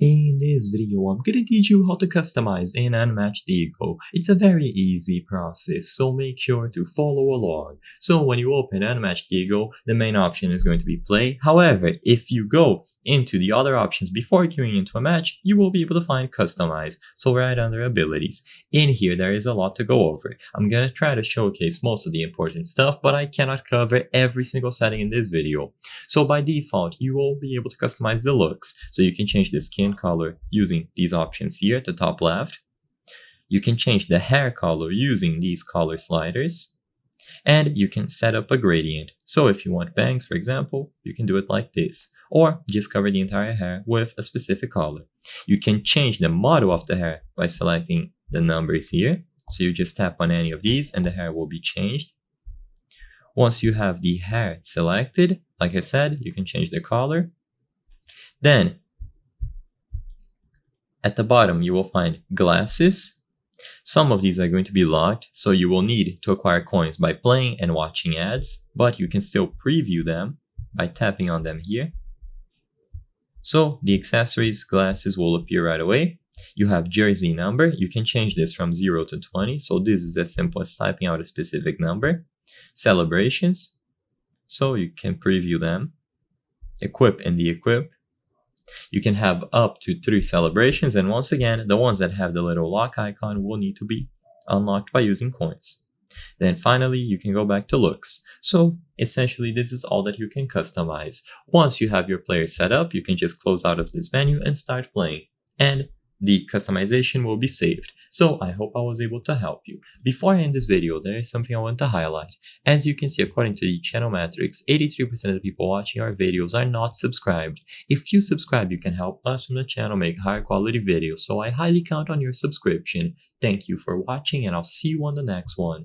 In this video, I'm gonna teach you how to customize an unmatched ego. It's a very easy process, so make sure to follow along. So when you open unmatched ego, the main option is going to be play. However, if you go into the other options before queuing into a match, you will be able to find customize. So right under abilities. In here, there is a lot to go over. I'm gonna try to showcase most of the important stuff, but I cannot cover every single setting in this video. So by default, you will be able to customize the looks. So you can change the skin color using these options here at the top left. You can change the hair color using these color sliders. And you can set up a gradient. So if you want bangs, for example, you can do it like this. Or just cover the entire hair with a specific color. You can change the model of the hair by selecting the numbers here. So you just tap on any of these and the hair will be changed. Once you have the hair selected, like I said, you can change the color. Then, at the bottom, you will find glasses. Some of these are going to be locked, so you will need to acquire coins by playing and watching ads, but you can still preview them by tapping on them here. So the accessories glasses will appear right away. You have jersey number. You can change this from 0 to 20, so this is as simple as typing out a specific number. Celebrations, so you can preview them. Equip and de-equip. You can have up to 3 celebrations, and once again, the ones that have the little lock icon will need to be unlocked by using coins. Then finally, you can go back to looks. So essentially, this is all that you can customize. Once you have your player set up, you can just close out of this menu and start playing. And the customization will be saved. So I hope I was able to help you. Before I end this video, there is something I want to highlight. As you can see, according to the channel metrics, 83% of the people watching our videos are not subscribed. If you subscribe, you can help us from the channel make higher quality videos, so I highly count on your subscription. Thank you for watching, and I'll see you on the next one.